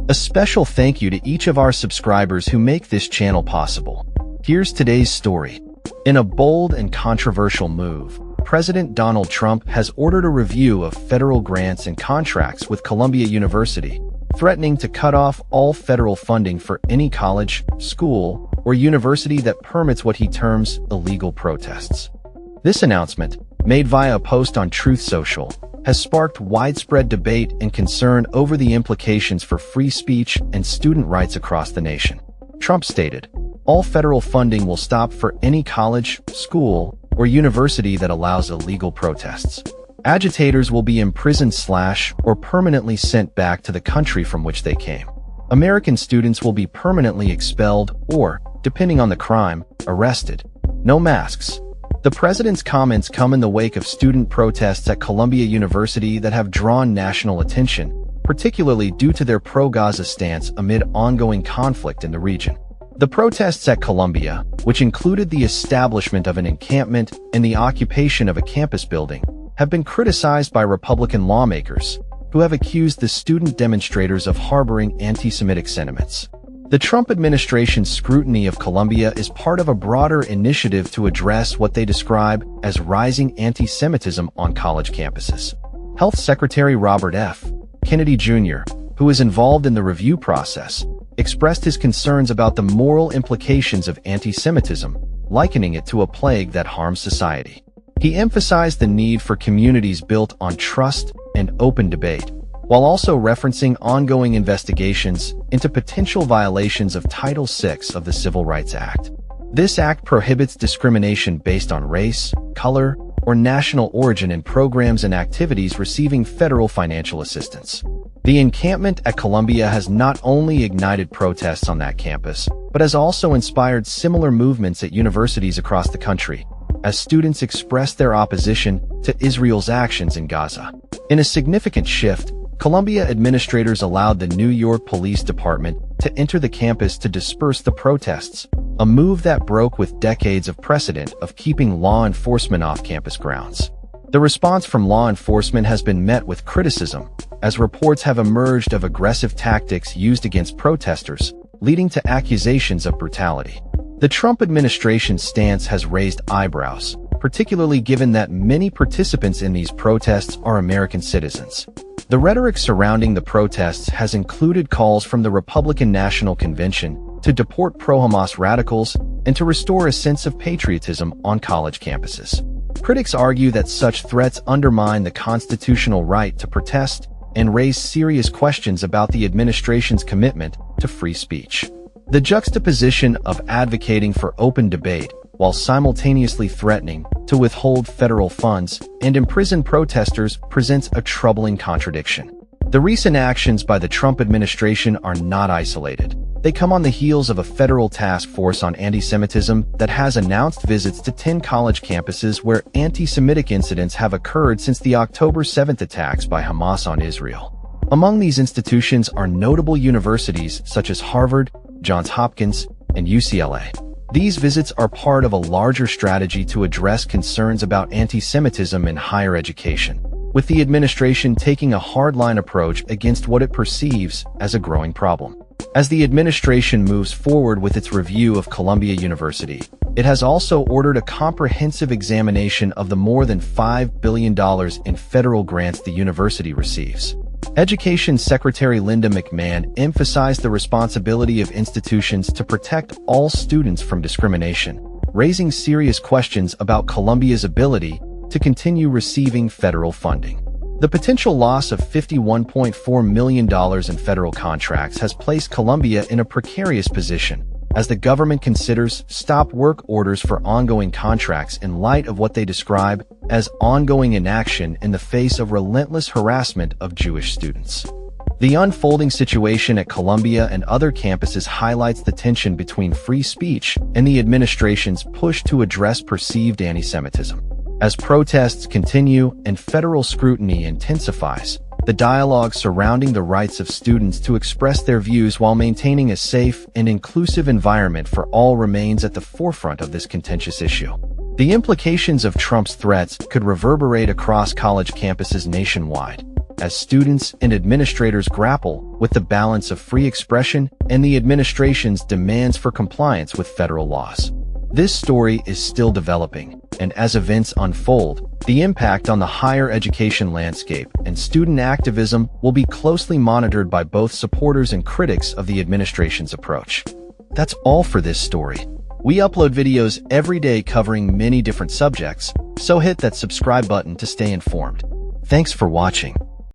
A special thank you to each of our subscribers who make this channel possible. Here's today's story. In a bold and controversial move, President Donald Trump has ordered a review of federal grants and contracts with Columbia University, threatening to cut off all federal funding for any college, school, or university that permits what he terms illegal protests. This announcement, made via a post on Truth Social, has sparked widespread debate and concern over the implications for free speech and student rights across the nation. Trump stated, "All federal funding will stop for any college, school, or university that allows illegal protests. Agitators will be imprisoned or permanently sent back to the country from which they came. American students will be permanently expelled or, depending on the crime, arrested. No masks." The president's comments come in the wake of student protests at Columbia University that have drawn national attention, particularly due to their pro-Gaza stance amid ongoing conflict in the region. The protests at Columbia, which included the establishment of an encampment and the occupation of a campus building, have been criticized by Republican lawmakers, who have accused the student demonstrators of harboring anti-Semitic sentiments. The Trump administration's scrutiny of Columbia is part of a broader initiative to address what they describe as rising anti-Semitism on college campuses. Health Secretary Robert F. Kennedy Jr., who is involved in the review process, expressed his concerns about the moral implications of anti-Semitism, likening it to a plague that harms society. He emphasized the need for communities built on trust and open debate, while also referencing ongoing investigations into potential violations of Title VI of the Civil Rights Act. This act prohibits discrimination based on race, color, or national origin in programs and activities receiving federal financial assistance. The encampment at Columbia has not only ignited protests on that campus, but has also inspired similar movements at universities across the country, as students express their opposition to Israel's actions in Gaza. In a significant shift, Columbia administrators allowed the New York Police Department to enter the campus to disperse the protests, a move that broke with decades of precedent of keeping law enforcement off campus grounds. The response from law enforcement has been met with criticism, as reports have emerged of aggressive tactics used against protesters, leading to accusations of brutality. The Trump administration's stance has raised eyebrows, particularly given that many participants in these protests are American citizens. The rhetoric surrounding the protests has included calls from the Republican National Convention to deport pro-Hamas radicals and to restore a sense of patriotism on college campuses. Critics argue that such threats undermine the constitutional right to protest and raise serious questions about the administration's commitment to free speech. The juxtaposition of advocating for open debate while simultaneously threatening to withhold federal funds and imprison protesters presents a troubling contradiction. The recent actions by the Trump administration are not isolated. They come on the heels of a federal task force on anti-Semitism that has announced visits to 10 college campuses where anti-Semitic incidents have occurred since the October 7th attacks by Hamas on Israel. Among these institutions are notable universities such as Harvard, Johns Hopkins, and UCLA. These visits are part of a larger strategy to address concerns about anti-Semitism in higher education, with the administration taking a hardline approach against what it perceives as a growing problem. As the administration moves forward with its review of Columbia University, it has also ordered a comprehensive examination of the more than $5 billion in federal grants the university receives. Education Secretary Linda McMahon emphasized the responsibility of institutions to protect all students from discrimination, raising serious questions about Columbia's ability to continue receiving federal funding. The potential loss of $51.4 million in federal contracts has placed Columbia in a precarious position, as the government considers stop work orders for ongoing contracts in light of what they describe as ongoing inaction in the face of relentless harassment of Jewish students. The unfolding situation at Columbia and other campuses highlights the tension between free speech and the administration's push to address perceived anti-Semitism. As protests continue and federal scrutiny intensifies, the dialogue surrounding the rights of students to express their views while maintaining a safe and inclusive environment for all remains at the forefront of this contentious issue. The implications of Trump's threats could reverberate across college campuses nationwide, as students and administrators grapple with the balance of free expression and the administration's demands for compliance with federal laws. This story is still developing, and as events unfold, the impact on the higher education landscape and student activism will be closely monitored by both supporters and critics of the administration's approach. That's all for this story. We upload videos every day covering many different subjects, so hit that subscribe button to stay informed. Thanks for watching.